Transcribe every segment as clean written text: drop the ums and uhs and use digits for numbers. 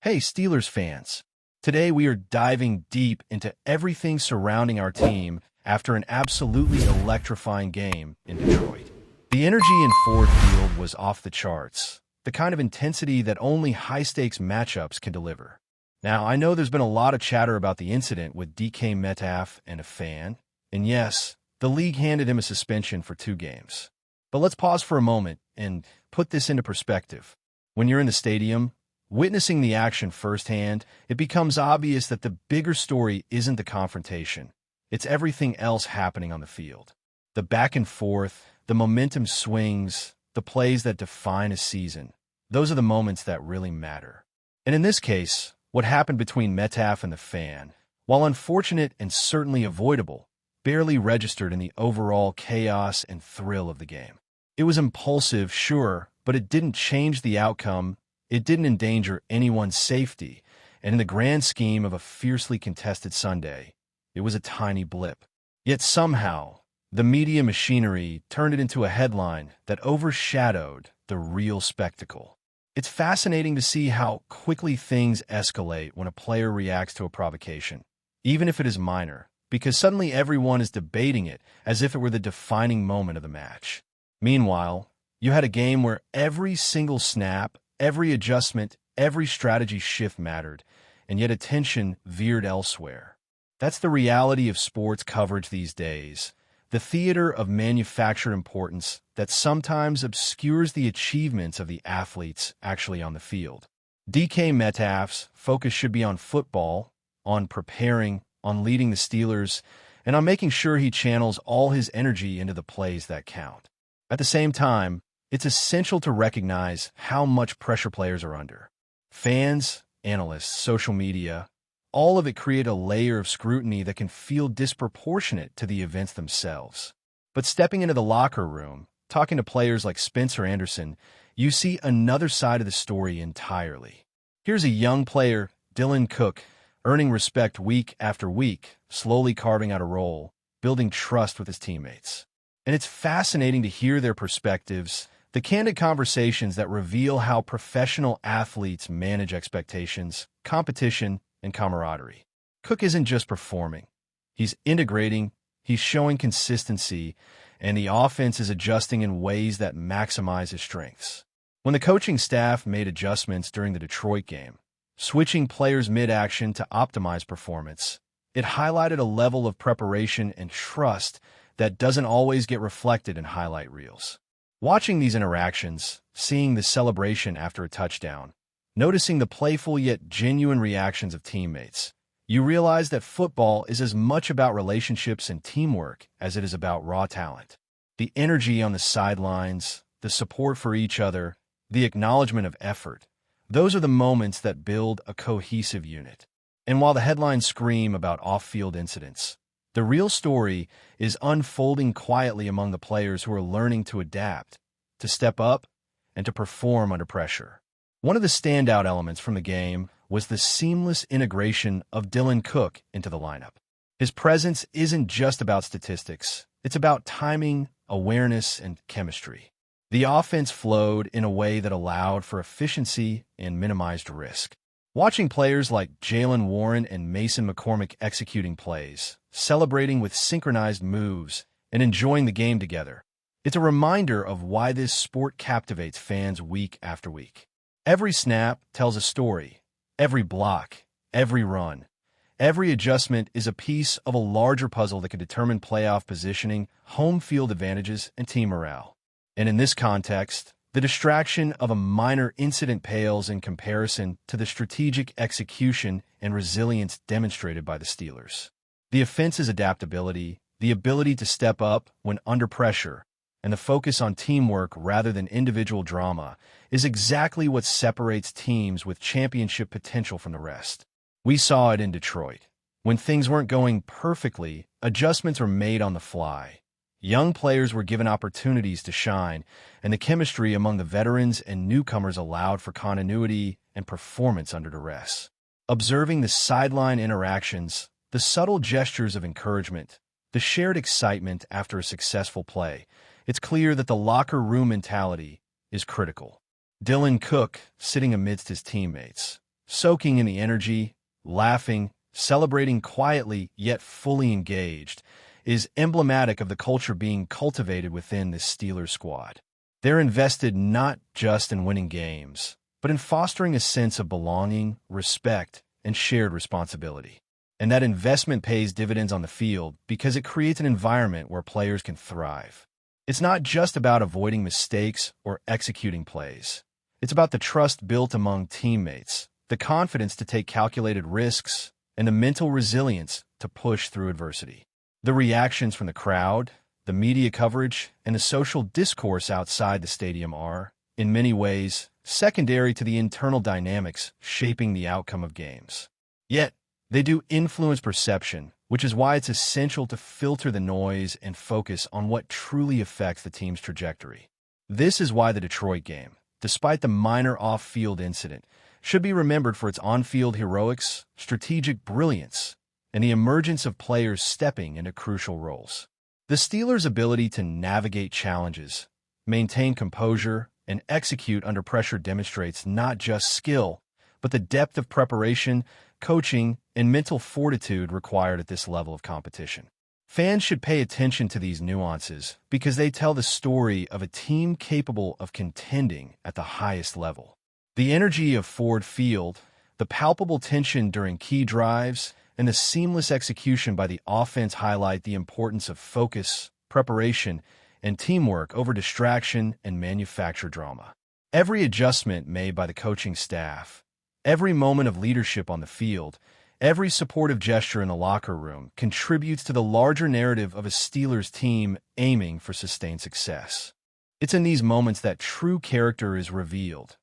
Hey, Steelers fans. Today we are diving deep into everything surrounding our team after an absolutely electrifying game in Detroit. The energy in Ford Field was off the charts, the kind of intensity that only high-stakes matchups can deliver. Now, I know there's been a lot of chatter about the incident with DK Metcalf and a fan, and yes, the league handed him a suspension for 2 games. But let's pause for a moment and put this into perspective. When you're in the stadium, witnessing the action firsthand, it becomes obvious that the bigger story isn't the confrontation. It's everything else happening on the field. The back and forth, the momentum swings, the plays that define a season. Those are the moments that really matter. And in this case, what happened between Metcalf and the fan, while unfortunate and certainly avoidable, barely registered in the overall chaos and thrill of the game. It was impulsive, sure, but it didn't change the outcome. It didn't endanger anyone's safety, and in the grand scheme of a fiercely contested Sunday, it was a tiny blip. Yet somehow, the media machinery turned it into a headline that overshadowed the real spectacle. It's fascinating to see how quickly things escalate when a player reacts to a provocation, even if it is minor, because suddenly everyone is debating it as if it were the defining moment of the match. Meanwhile, you had a game where every single snap, every adjustment, every strategy shift mattered, and yet attention veered elsewhere. That's the reality of sports coverage these days, the theater of manufactured importance that sometimes obscures the achievements of the athletes actually on the field. DK Metcalf's focus should be on football, on preparing, on leading the Steelers, and on making sure he channels all his energy into the plays that count. At the same time, it's essential to recognize how much pressure players are under. Fans, analysts, social media, all of it create a layer of scrutiny that can feel disproportionate to the events themselves. But stepping into the locker room, talking to players like Spencer Anderson, you see another side of the story entirely. Here's a young player, Dylan Cook, earning respect week after week, slowly carving out a role, building trust with his teammates. And it's fascinating to hear their perspectives, the candid conversations that reveal how professional athletes manage expectations, competition, and camaraderie. Cook isn't just performing. He's integrating, he's showing consistency, and the offense is adjusting in ways that maximize his strengths. When the coaching staff made adjustments during the Detroit game, switching players mid-action to optimize performance, it highlighted a level of preparation and trust that doesn't always get reflected in highlight reels. Watching these interactions, seeing the celebration after a touchdown, noticing the playful yet genuine reactions of teammates, you realize that football is as much about relationships and teamwork as it is about raw talent. The energy on the sidelines, the support for each other, the acknowledgement of effort, those are the moments that build a cohesive unit. And while the headlines scream about off-field incidents, the real story is unfolding quietly among the players who are learning to adapt, to step up, and to perform under pressure. One of the standout elements from the game was the seamless integration of Dylan Cook into the lineup. His presence isn't just about statistics, it's about timing, awareness, and chemistry. The offense flowed in a way that allowed for efficiency and minimized risk. Watching players like Jalen Warren and Mason McCormick executing plays, celebrating with synchronized moves, and enjoying the game together, it's a reminder of why this sport captivates fans week after week. Every snap tells a story. Every block, every run, every adjustment is a piece of a larger puzzle that can determine playoff positioning, home field advantages, and team morale. And in this context, the distraction of a minor incident pales in comparison to the strategic execution and resilience demonstrated by the Steelers. The offense's adaptability, the ability to step up when under pressure, and the focus on teamwork rather than individual drama is exactly what separates teams with championship potential from the rest. We saw it in Detroit. When things weren't going perfectly, adjustments were made on the fly. Young players were given opportunities to shine, and the chemistry among the veterans and newcomers allowed for continuity and performance under duress. Observing the sideline interactions, the subtle gestures of encouragement, the shared excitement after a successful play, it's clear that the locker room mentality is critical. Dylan Cook, sitting amidst his teammates, soaking in the energy, laughing, celebrating quietly yet fully engaged, is emblematic of the culture being cultivated within this Steelers squad. They're invested not just in winning games, but in fostering a sense of belonging, respect, and shared responsibility. And that investment pays dividends on the field because it creates an environment where players can thrive. It's not just about avoiding mistakes or executing plays. It's about the trust built among teammates, the confidence to take calculated risks, and the mental resilience to push through adversity. The reactions from the crowd, the media coverage, and the social discourse outside the stadium are, in many ways, secondary to the internal dynamics shaping the outcome of games. Yet, they do influence perception, which is why it's essential to filter the noise and focus on what truly affects the team's trajectory. This is why the Detroit game, despite the minor off-field incident, should be remembered for its on-field heroics, strategic brilliance, and the emergence of players stepping into crucial roles. The Steelers' ability to navigate challenges, maintain composure, and execute under pressure demonstrates not just skill, but the depth of preparation, coaching, and mental fortitude required at this level of competition. Fans should pay attention to these nuances because they tell the story of a team capable of contending at the highest level. The energy of Ford Field, the palpable tension during key drives, and the seamless execution by the offense highlight the importance of focus, preparation, and teamwork over distraction and manufactured drama. Every adjustment made by the coaching staff, every moment of leadership on the field, every supportive gesture in the locker room contributes to the larger narrative of a Steelers team aiming for sustained success. It's in these moments that true character is revealed,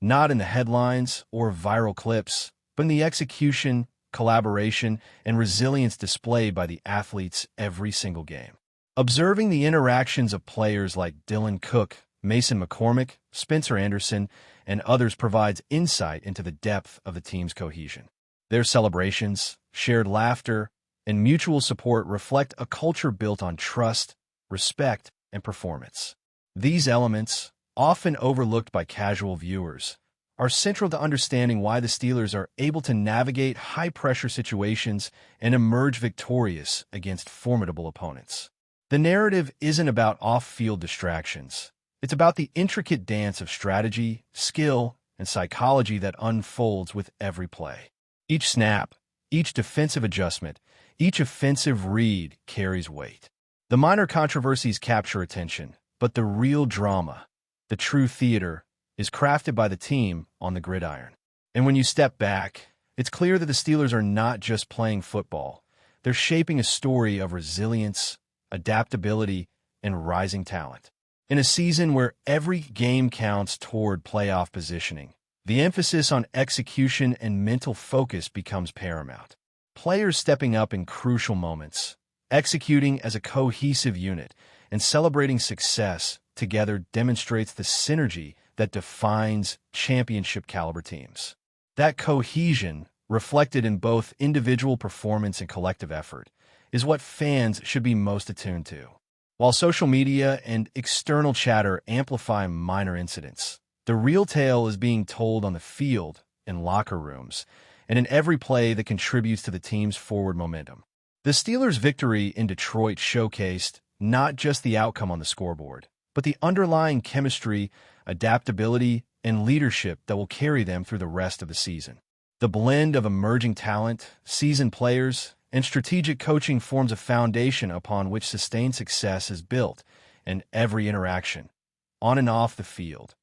not in the headlines or viral clips, but in the execution, collaboration, and resilience displayed by the athletes every single game. Observing the interactions of players like Dylan Cook, Mason McCormick, Spencer Anderson, and others provides insight into the depth of the team's cohesion. Their celebrations, shared laughter, and mutual support reflect a culture built on trust, respect, and performance. These elements, often overlooked by casual viewers, are central to understanding why the Steelers are able to navigate high-pressure situations and emerge victorious against formidable opponents. The narrative isn't about off-field distractions. It's about the intricate dance of strategy, skill, and psychology that unfolds with every play. Each snap, each defensive adjustment, each offensive read carries weight. The minor controversies capture attention, but the real drama, the true theater, is crafted by the team on the gridiron. And when you step back, it's clear that the Steelers are not just playing football. They're shaping a story of resilience, adaptability, and rising talent. In a season where every game counts toward playoff positioning, the emphasis on execution and mental focus becomes paramount. Players stepping up in crucial moments, executing as a cohesive unit, and celebrating success together demonstrates the synergy that defines championship-caliber teams. That cohesion, reflected in both individual performance and collective effort, is what fans should be most attuned to. While social media and external chatter amplify minor incidents, the real tale is being told on the field, in locker rooms, and in every play that contributes to the team's forward momentum. The Steelers' victory in Detroit showcased not just the outcome on the scoreboard, but the underlying chemistry, adaptability, and leadership that will carry them through the rest of the season. The blend of emerging talent, seasoned players, and strategic coaching forms a foundation upon which sustained success is built, and every interaction, on and off the field,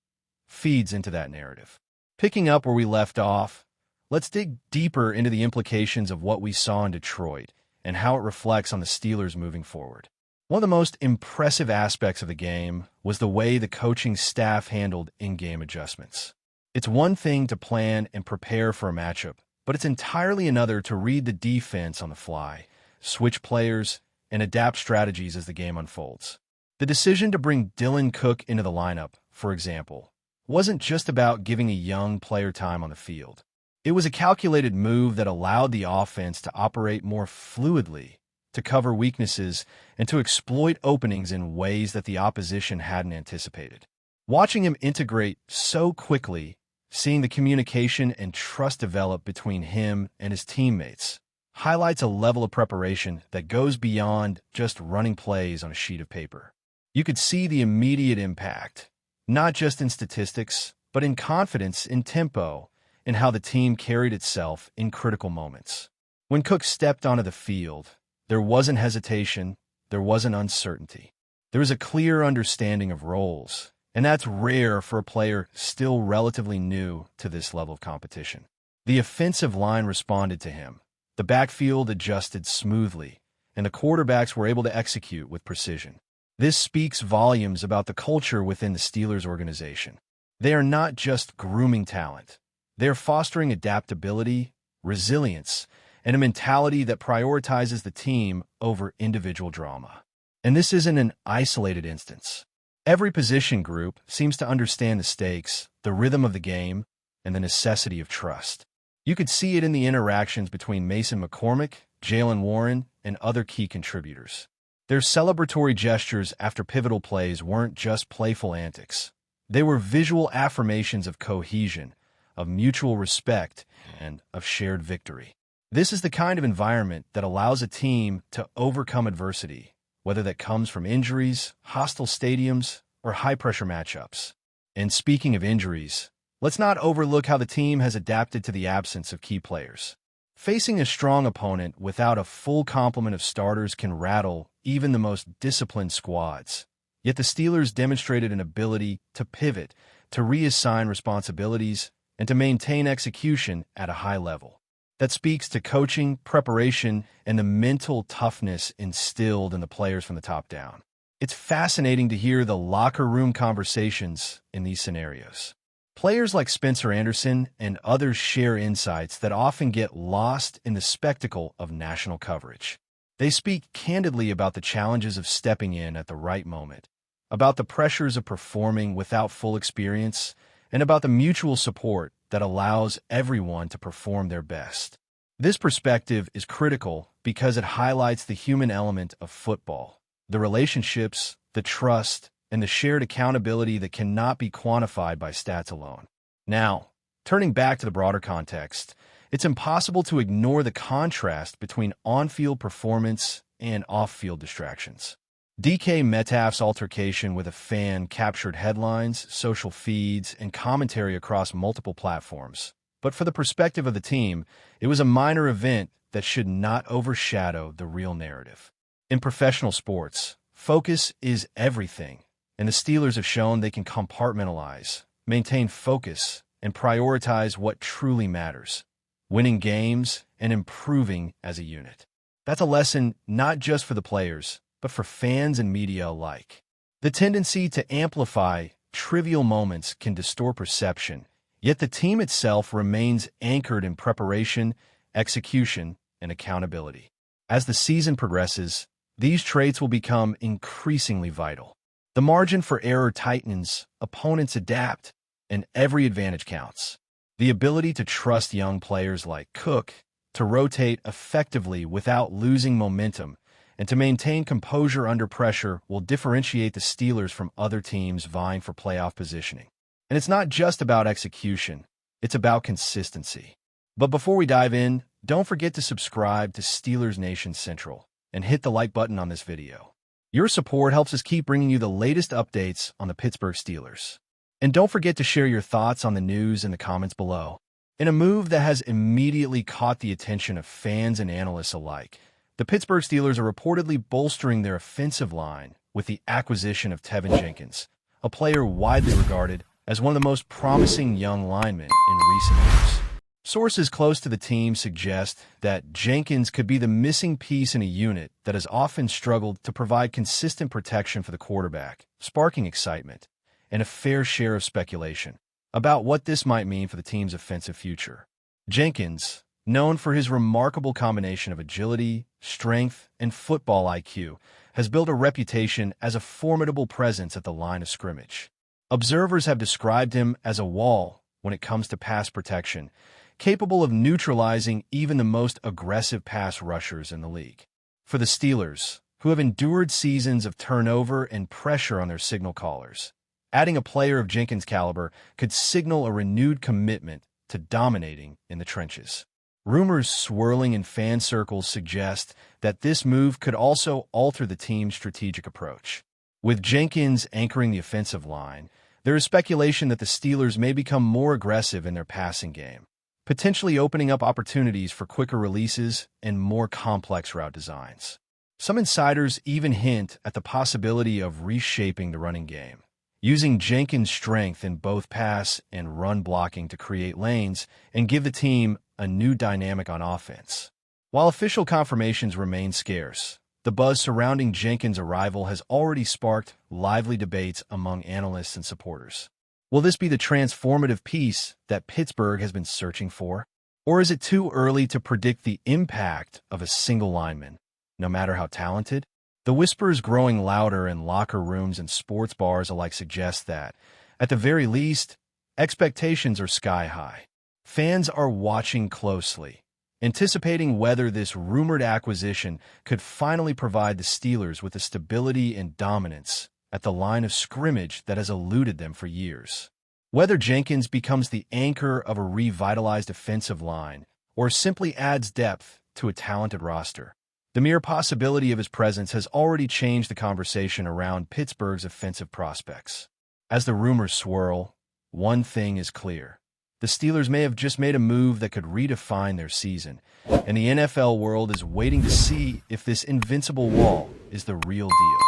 feeds into that narrative. Picking up where we left off, let's dig deeper into the implications of what we saw in Detroit and how it reflects on the Steelers moving forward. One of the most impressive aspects of the game was the way the coaching staff handled in-game adjustments. It's one thing to plan and prepare for a matchup, but it's entirely another to read the defense on the fly, switch players, and adapt strategies as the game unfolds. The decision to bring Dylan Cook into the lineup, for example, wasn't just about giving a young player time on the field. It was a calculated move that allowed the offense to operate more fluidly, to cover weaknesses, and to exploit openings in ways that the opposition hadn't anticipated. Watching him integrate so quickly seeing the communication and trust develop between him and his teammates highlights a level of preparation that goes beyond just running plays on a sheet of paper. You could see the immediate impact, not just in statistics, but in confidence, in tempo, and how the team carried itself in critical moments. When Cook stepped onto the field, there wasn't hesitation, there wasn't uncertainty. There was a clear understanding of roles, and that's rare for a player still relatively new to this level of competition. The offensive line responded to him. The backfield adjusted smoothly, and the quarterbacks were able to execute with precision. This speaks volumes about the culture within the Steelers organization. They are not just grooming talent. They are fostering adaptability, resilience, and a mentality that prioritizes the team over individual drama. And this isn't an isolated instance. Every position group seems to understand the stakes, the rhythm of the game, and the necessity of trust. You could see it in the interactions between Mason McCormick, Jalen Warren, and other key contributors. Their celebratory gestures after pivotal plays weren't just playful antics. They were visual affirmations of cohesion, of mutual respect, and of shared victory. This is the kind of environment that allows a team to overcome adversity, whether that comes from injuries, hostile stadiums, or high-pressure matchups. And speaking of injuries, let's not overlook how the team has adapted to the absence of key players. Facing a strong opponent without a full complement of starters can rattle even the most disciplined squads. Yet the Steelers demonstrated an ability to pivot, to reassign responsibilities, and to maintain execution at a high level. That speaks to coaching, preparation, and the mental toughness instilled in the players from the top down. It's fascinating to hear the locker room conversations in these scenarios. Players like Spencer Anderson and others share insights that often get lost in the spectacle of national coverage. They speak candidly about the challenges of stepping in at the right moment, about the pressures of performing without full experience, and about the mutual support that allows everyone to perform their best. This perspective is critical because it highlights the human element of football, the relationships, the trust, and the shared accountability that cannot be quantified by stats alone. Now, turning back to the broader context, it's impossible to ignore the contrast between on-field performance and off-field distractions. DK Metcalf's altercation with a fan captured headlines, social feeds, and commentary across multiple platforms. But for the perspective of the team, it was a minor event that should not overshadow the real narrative. In professional sports, focus is everything, and the Steelers have shown they can compartmentalize, maintain focus, and prioritize what truly matters: winning games and improving as a unit. That's a lesson not just for the players, but for fans and media alike. The tendency to amplify trivial moments can distort perception, yet the team itself remains anchored in preparation, execution, and accountability. As the season progresses, these traits will become increasingly vital. The margin for error tightens, opponents adapt, and every advantage counts. The ability to trust young players like Cook to rotate effectively without losing momentum and to maintain composure under pressure will differentiate the Steelers from other teams vying for playoff positioning. And it's not just about execution, it's about consistency. But before we dive in, don't forget to subscribe to Steelers Nation Central and hit the like button on this video. Your support helps us keep bringing you the latest updates on the Pittsburgh Steelers. And don't forget to share your thoughts on the news in the comments below. In a move that has immediately caught the attention of fans and analysts alike, the Pittsburgh Steelers are reportedly bolstering their offensive line with the acquisition of Tevin Jenkins, a player widely regarded as one of the most promising young linemen in recent years. Sources close to the team suggest that Jenkins could be the missing piece in a unit that has often struggled to provide consistent protection for the quarterback, sparking excitement and a fair share of speculation about what this might mean for the team's offensive future. Jenkins, known for his remarkable combination of agility, strength, and football IQ, has built a reputation as a formidable presence at the line of scrimmage. Observers have described him as a wall when it comes to pass protection, capable of neutralizing even the most aggressive pass rushers in the league. For the Steelers, who have endured seasons of turnover and pressure on their signal callers, Adding a player of Jenkins' caliber could signal a renewed commitment to dominating in the trenches. Rumors swirling in fan circles suggest that this move could also alter the team's strategic approach. With Jenkins anchoring the offensive line, there is speculation that the Steelers may become more aggressive in their passing game, potentially opening up opportunities for quicker releases and more complex route designs. Some insiders even hint at the possibility of reshaping the running game, using Jenkins' strength in both pass and run blocking to create lanes and give the team a new dynamic on offense. While official confirmations remain scarce, the buzz surrounding Jenkins' arrival has already sparked lively debates among analysts and supporters. Will this be the transformative piece that Pittsburgh has been searching for? Or is it too early to predict the impact of a single lineman, no matter how talented? The whispers growing louder in locker rooms and sports bars alike suggest that, at the very least, expectations are sky high. Fans are watching closely, anticipating whether this rumored acquisition could finally provide the Steelers with the stability and dominance at the line of scrimmage that has eluded them for years. Whether Jenkins becomes the anchor of a revitalized offensive line or simply adds depth to a talented roster, the mere possibility of his presence has already changed the conversation around Pittsburgh's offensive prospects. As the rumors swirl, one thing is clear. The Steelers may have just made a move that could redefine their season, and the NFL world is waiting to see if this invincible wall is the real deal.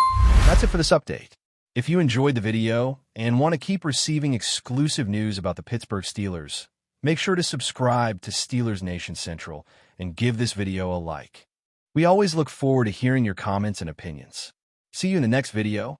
That's it for this update. If you enjoyed the video and want to keep receiving exclusive news about the Pittsburgh Steelers, make sure to subscribe to Steelers Nation Central and give this video a like. We always look forward to hearing your comments and opinions. See you in the next video.